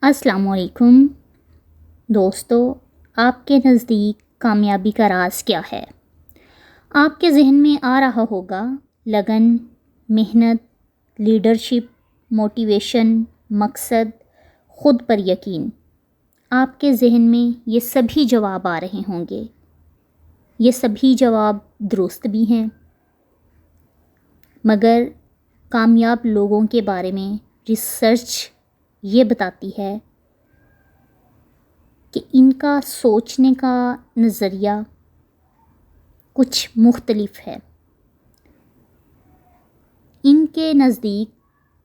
السلام علیکم دوستو، آپ کے نزدیک کامیابی کا راز کیا ہے؟ آپ کے ذہن میں آ رہا ہوگا لگن، محنت، لیڈرشپ، موٹیویشن، مقصد، خود پر یقین۔ آپ کے ذہن میں یہ سبھی جواب آ رہے ہوں گے۔ یہ سبھی جواب درست بھی ہیں، مگر کامیاب لوگوں کے بارے میں ریسرچ یہ بتاتی ہے کہ ان کا سوچنے کا نظریہ کچھ مختلف ہے۔ ان کے نزدیک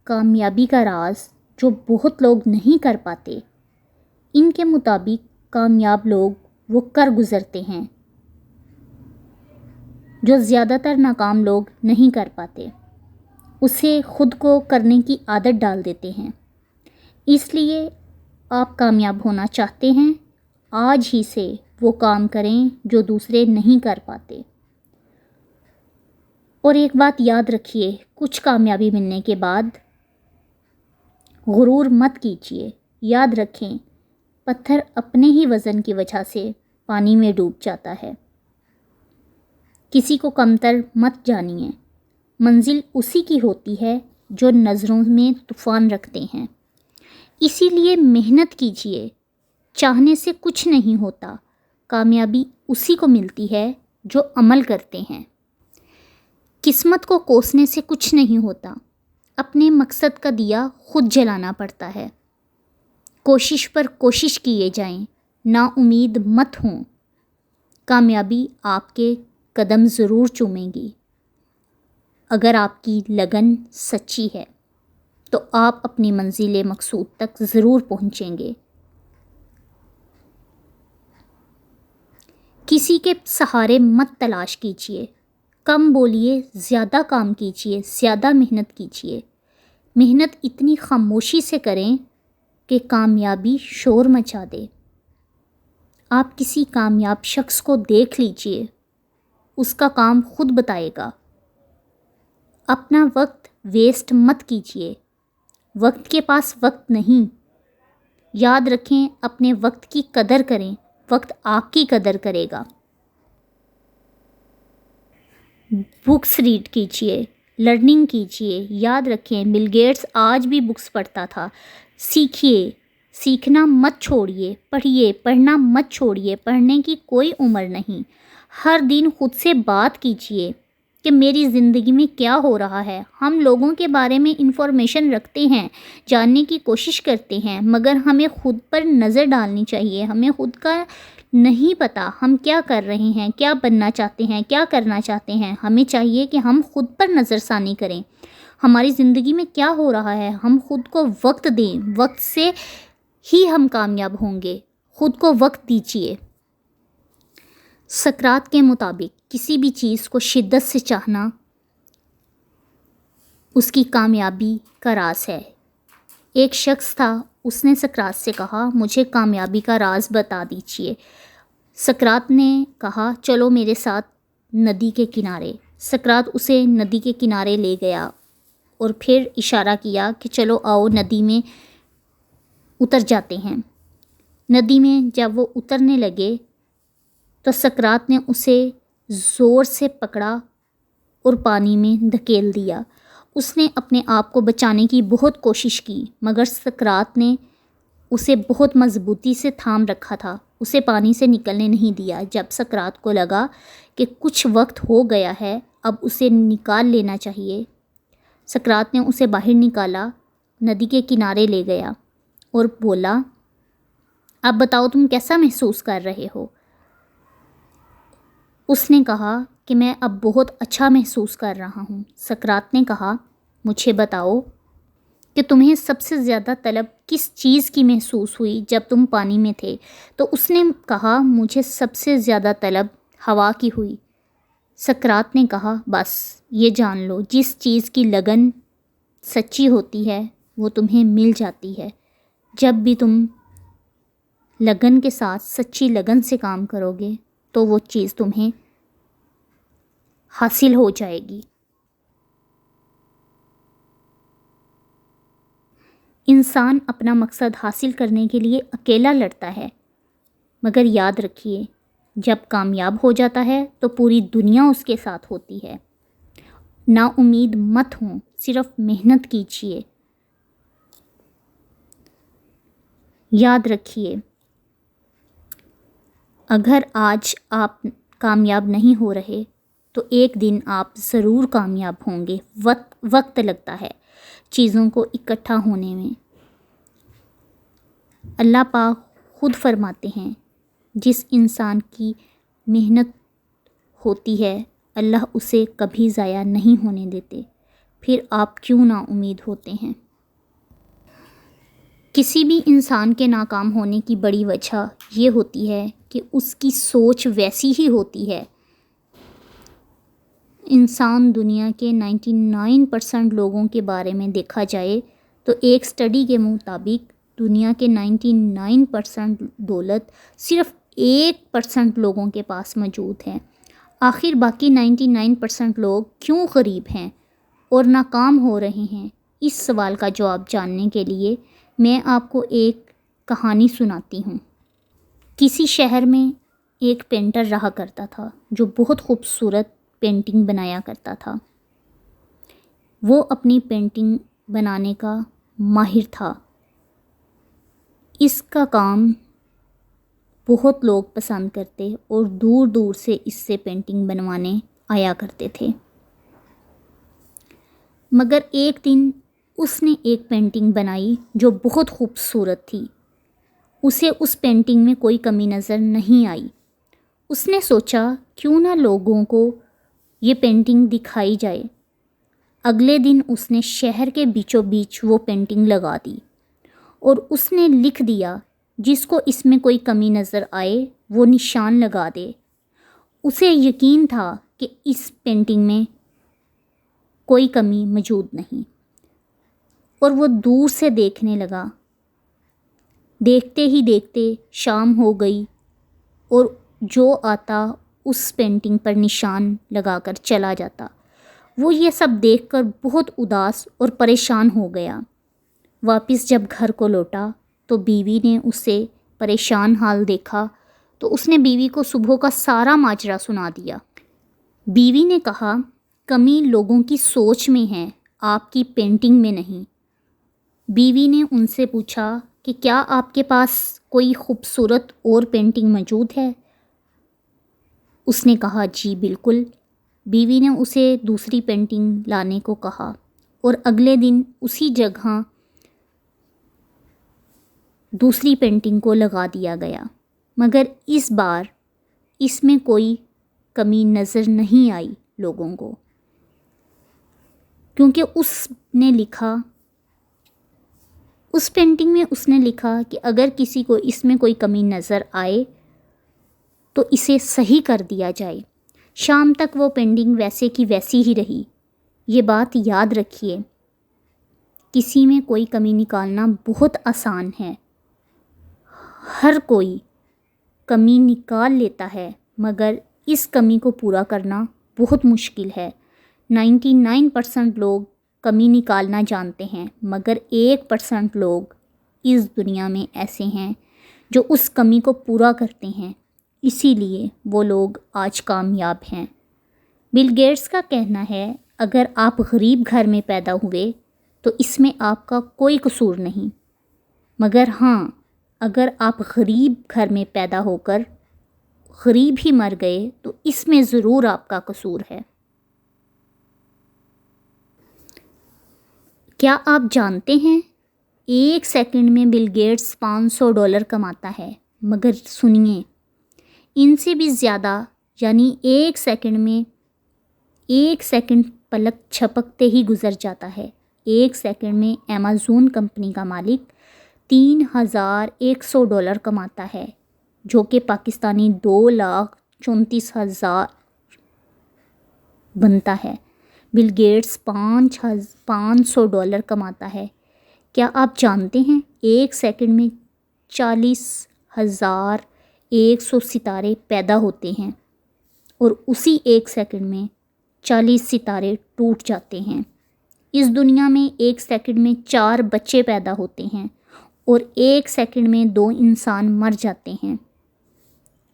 کامیابی کا راز جو بہت لوگ نہیں کر پاتے، ان کے مطابق کامیاب لوگ وہ کر گزرتے ہیں جو زیادہ تر ناکام لوگ نہیں کر پاتے، اسے خود کو کرنے کی عادت ڈال دیتے ہیں۔ اس لیے آپ کامیاب ہونا چاہتے ہیں، آج ہی سے وہ کام کریں جو دوسرے نہیں کر پاتے۔ اور ایک بات یاد رکھیے، کچھ کامیابی ملنے کے بعد غرور مت کیجیے۔ یاد رکھیں، پتھر اپنے ہی وزن کی وجہ سے پانی میں ڈوب جاتا ہے۔ کسی کو کمتر مت جانیے، منزل اسی کی ہوتی ہے جو نظروں میں طوفان رکھتے ہیں۔ اسی لیے محنت کیجیے، چاہنے سے کچھ نہیں ہوتا، کامیابی اسی کو ملتی ہے جو عمل کرتے ہیں۔ قسمت کو کوسنے سے کچھ نہیں ہوتا، اپنے مقصد کا دیا خود جلانا پڑتا ہے۔ کوشش پر کوشش کیے جائیں، نا امید مت ہوں، کامیابی آپ کے قدم ضرور چومے گی۔ اگر آپ کی لگن سچی ہے تو آپ اپنی منزل مقصود تک ضرور پہنچیں گے۔ کسی کے سہارے مت تلاش کیجیے، کم بولیے، زیادہ کام کیجیے، زیادہ محنت کیجیے۔ محنت اتنی خاموشی سے کریں کہ کامیابی شور مچا دے۔ آپ کسی کامیاب شخص کو دیکھ لیجیے، اس کا کام خود بتائے گا۔ اپنا وقت ویسٹ مت کیجیے، وقت کے پاس وقت نہیں۔ یاد رکھیں، اپنے وقت کی قدر کریں، وقت آپ کی قدر کرے گا۔ بکس ریڈ کیجیے، لرننگ کیجیے۔ یاد رکھیں، بل گیٹس آج بھی بکس پڑھتا تھا۔ سیکھیے، سیکھنا مت چھوڑیے، پڑھیے، پڑھنا مت چھوڑیے۔ پڑھنے کی کوئی عمر نہیں۔ ہر دن خود سے بات کیجیے کہ میری زندگی میں کیا ہو رہا ہے۔ ہم لوگوں کے بارے میں انفارمیشن رکھتے ہیں، جاننے کی کوشش کرتے ہیں، مگر ہمیں خود پر نظر ڈالنی چاہیے۔ ہمیں خود کا نہیں پتہ ہم کیا کر رہے ہیں، کیا بننا چاہتے ہیں، کیا کرنا چاہتے ہیں۔ ہمیں چاہیے کہ ہم خود پر نظر ثانی کریں، ہماری زندگی میں کیا ہو رہا ہے، ہم خود کو وقت دیں۔ وقت سے ہی ہم کامیاب ہوں گے۔ خود کو وقت دیجیے۔ سقراط کے مطابق کسی بھی چیز کو شدت سے چاہنا اس کی کامیابی کا راز ہے۔ ایک شخص تھا، اس نے سقراط سے کہا، مجھے کامیابی کا راز بتا دیجیے۔ سقراط نے کہا، چلو میرے ساتھ ندی کے کنارے۔ سقراط اسے ندی کے کنارے لے گیا اور پھر اشارہ کیا کہ چلو آؤ ندی میں اتر جاتے ہیں۔ ندی میں جب وہ اترنے لگے تو سقراط نے اسے زور سے پکڑا اور پانی میں دھکیل دیا۔ اس نے اپنے آپ کو بچانے کی بہت کوشش کی، مگر سقراط نے اسے بہت مضبوطی سے تھام رکھا تھا، اسے پانی سے نکلنے نہیں دیا۔ جب سقراط کو لگا کہ کچھ وقت ہو گیا ہے، اب اسے نکال لینا چاہیے، سقراط نے اسے باہر نکالا، ندی کے کنارے لے گیا اور بولا، اب بتاؤ تم کیسا محسوس کر رہے ہو؟ اس نے کہا کہ میں اب بہت اچھا محسوس کر رہا ہوں۔ سقراط نے کہا، مجھے بتاؤ کہ تمہیں سب سے زیادہ طلب کس چیز کی محسوس ہوئی جب تم پانی میں تھے؟ تو اس نے کہا، مجھے سب سے زیادہ طلب ہوا کی ہوئی۔ سقراط نے کہا، بس یہ جان لو، جس چیز کی لگن سچی ہوتی ہے وہ تمہیں مل جاتی ہے۔ جب بھی تم لگن کے ساتھ سچی لگن سے کام کرو گے تو وہ چیز تمہیں حاصل ہو جائے گی۔ انسان اپنا مقصد حاصل کرنے کے لیے اکیلا لڑتا ہے، مگر یاد رکھیے جب کامیاب ہو جاتا ہے تو پوری دنیا اس کے ساتھ ہوتی ہے۔ نا امید مت ہوں، صرف محنت کیجیے۔ یاد رکھیے اگر آج آپ کامیاب نہیں ہو رہے تو ایک دن آپ ضرور کامیاب ہوں گے۔ وقت لگتا ہے چیزوں کو اکٹھا ہونے میں۔ اللہ پاک خود فرماتے ہیں جس انسان کی محنت ہوتی ہے اللہ اسے کبھی ضائع نہیں ہونے دیتے، پھر آپ کیوں نا امید ہوتے ہیں؟ کسی بھی انسان کے ناکام ہونے کی بڑی وجہ یہ ہوتی ہے کہ اس کی سوچ ویسی ہی ہوتی ہے۔ انسان دنیا کے 99% لوگوں کے بارے میں دیکھا جائے تو ایک سٹڈی کے مطابق دنیا کے 99% دولت صرف 1% لوگوں کے پاس موجود ہے۔ آخر باقی 99% لوگ کیوں غریب ہیں اور ناکام ہو رہے ہیں؟ اس سوال کا جواب جاننے کے لیے میں آپ کو ایک کہانی سناتی ہوں۔ کسی شہر میں ایک پینٹر رہا کرتا تھا جو بہت خوبصورت پینٹنگ بنایا کرتا تھا۔ وہ اپنی پینٹنگ بنانے کا ماہر تھا۔ اس کا کام بہت لوگ پسند کرتے اور دور دور سے اس سے پینٹنگ بنوانے آیا کرتے تھے۔ مگر ایک دن اس نے ایک پینٹنگ بنائی جو بہت خوبصورت تھی۔ اسے اس پینٹنگ میں کوئی کمی نظر نہیں آئی۔ اس نے سوچا کیوں نہ لوگوں کو یہ پینٹنگ دکھائی جائے۔ اگلے دن اس نے شہر کے بیچوں بیچ وہ پینٹنگ لگا دی اور اس نے لکھ دیا جس کو اس میں کوئی کمی نظر آئے وہ نشان لگا دے۔ اسے یقین تھا کہ اس پینٹنگ میں کوئی کمی موجود نہیں اور وہ دور سے دیکھنے لگا۔ دیکھتے ہی دیکھتے شام ہو گئی اور جو آتا اس پینٹنگ پر نشان لگا کر چلا جاتا۔ وہ یہ سب دیکھ کر بہت اداس اور پریشان ہو گیا۔ واپس جب گھر کو لوٹا تو بیوی نے اسے پریشان حال دیکھا تو اس نے بیوی کو صبح کا سارا ماجرا سنا دیا۔ بیوی نے کہا کمی لوگوں کی سوچ میں ہے، آپ کی پینٹنگ میں نہیں۔ بیوی نے ان سے پوچھا کہ کیا آپ کے پاس کوئی خوبصورت اور پینٹنگ موجود ہے؟ اس نے کہا جی بالکل۔ بیوی نے اسے دوسری پینٹنگ لانے کو کہا اور اگلے دن اسی جگہ دوسری پینٹنگ کو لگا دیا گیا، مگر اس بار اس میں کوئی کمی نظر نہیں آئی لوگوں کو، کیونکہ اس پینٹنگ میں اس نے لکھا کہ اگر کسی کو اس میں کوئی کمی نظر آئے تو اسے صحیح کر دیا جائے۔ شام تک وہ پینٹنگ ویسے کی ویسی ہی رہی۔ یہ بات یاد رکھیے، کسی میں کوئی کمی نکالنا بہت آسان ہے۔ ہر کوئی کمی نکال لیتا ہے مگر اس کمی کو پورا کرنا بہت مشکل ہے۔ 99% لوگ کمی نکالنا جانتے ہیں مگر 1% لوگ اس دنیا میں ایسے ہیں جو اس کمی کو پورا کرتے ہیں، اسی لیے وہ لوگ آج کامیاب ہیں۔ بل گیٹس کا کہنا ہے اگر آپ غریب گھر میں پیدا ہوئے تو اس میں آپ کا کوئی قصور نہیں، مگر ہاں اگر آپ غریب گھر میں پیدا ہو کر غریب ہی مر گئے تو اس میں ضرور آپ کا قصور ہے۔ کیا آپ جانتے ہیں 1 سیکنڈ میں بل گیٹس $500 کماتا ہے؟ مگر سنیے، ان سے بھی زیادہ، یعنی 1 سیکنڈ میں 1 سیکنڈ پلک چھپکتے ہی گزر جاتا ہے۔ 1 سیکنڈ میں ایمیزون کمپنی کا مالک $3,100 کماتا ہے، جو کہ پاکستانی 2,34,000 بنتا ہے۔ بل گیٹس $500 کماتا ہے۔ کیا آپ جانتے ہیں 1 سیکنڈ میں 40,100 ستارے پیدا ہوتے ہیں اور اسی 1 سیکنڈ میں 40 ستارے ٹوٹ جاتے ہیں۔ اس دنیا میں 1 سیکنڈ میں 4 بچے پیدا ہوتے ہیں اور 1 سیکنڈ میں 2 انسان مر جاتے ہیں۔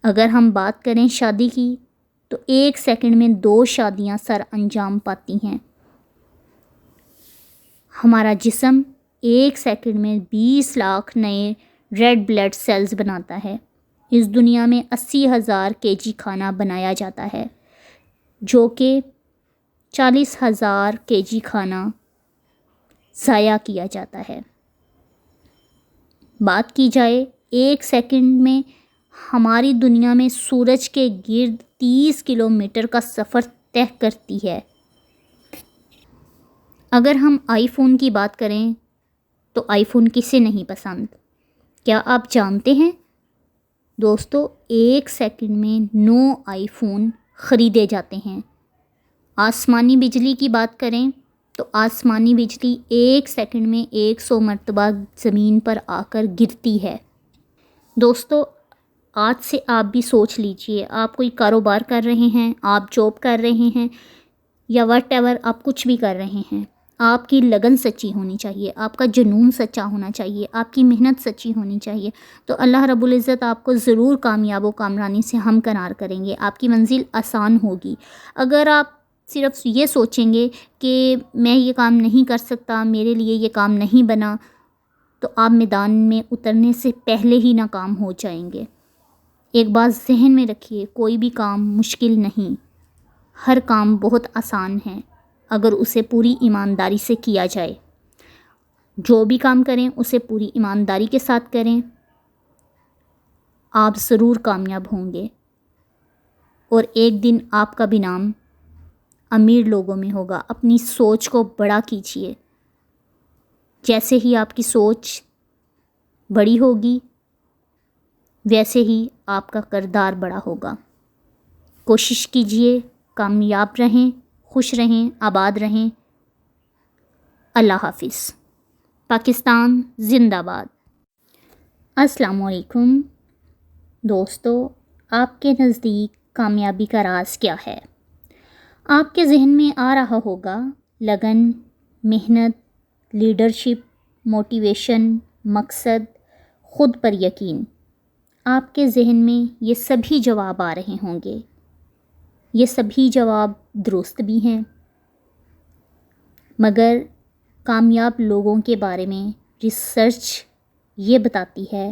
اگر ہم بات کریں شادی کی تو 1 سیکنڈ میں 2 شادیاں سر انجام پاتی ہیں۔ ہمارا جسم 1 سیکنڈ میں 20 لاکھ نئے ریڈ بلڈ سیلز بناتا ہے۔ اس دنیا میں 80,000 kg کھانا بنایا جاتا ہے، جو کہ 40,000 kg کھانا ضائع کیا جاتا ہے۔ بات کی جائے 1 سیکنڈ میں ہماری دنیا میں سورج کے گرد 30 کلومیٹر کا سفر طے کرتی ہے۔ اگر ہم آئی فون کی بات کریں تو آئی فون کسے نہیں پسند؟ کیا آپ جانتے ہیں دوستو، 1 سیکنڈ میں 9 آئی فون خریدے جاتے ہیں۔ آسمانی بجلی کی بات کریں تو آسمانی بجلی 1 سیکنڈ میں 100 مرتبہ زمین پر آ کر گرتی ہے۔ دوستو، آج سے آپ بھی سوچ لیجئے، آپ کوئی کاروبار کر رہے ہیں، آپ جاب کر رہے ہیں یا واٹ ایور آپ کچھ بھی کر رہے ہیں، آپ کی لگن سچی ہونی چاہیے، آپ کا جنون سچا ہونا چاہیے، آپ کی محنت سچی ہونی چاہیے، تو اللہ رب العزت آپ کو ضرور کامیاب و کامرانی سے ہمکنار کریں گے، آپ کی منزل آسان ہوگی۔ اگر آپ صرف یہ سوچیں گے کہ میں یہ کام نہیں کر سکتا، میرے لیے یہ کام نہیں بنا، تو آپ میدان میں اترنے سے پہلے ہی ناکام ہو جائیں گے۔ ایک بات ذہن میں رکھیے، کوئی بھی کام مشکل نہیں، ہر کام بہت آسان ہے اگر اسے پوری ایمانداری سے کیا جائے۔ جو بھی کام کریں اسے پوری ایمانداری کے ساتھ کریں، آپ ضرور کامیاب ہوں گے اور ایک دن آپ کا بھی نام امیر لوگوں میں ہوگا۔ اپنی سوچ کو بڑا کیجیے، جیسے ہی آپ کی سوچ بڑی ہوگی ویسے ہی آپ کا کردار بڑا ہوگا۔ کوشش کیجیے، کامیاب رہیں، خوش رہیں، آباد رہیں۔ اللہ حافظ۔ پاکستان زندہ باد۔ السلام علیکم دوستو، آپ کے نزدیک کامیابی کا راز کیا ہے؟ آپ کے ذہن میں آ رہا ہوگا لگن، محنت، لیڈرشپ، موٹیویشن، مقصد، خود پر یقین۔ آپ کے ذہن میں یہ سبھی جواب آ رہے ہوں گے۔ یہ سبھی جواب درست بھی ہیں، مگر کامیاب لوگوں کے بارے میں ریسرچ یہ بتاتی ہے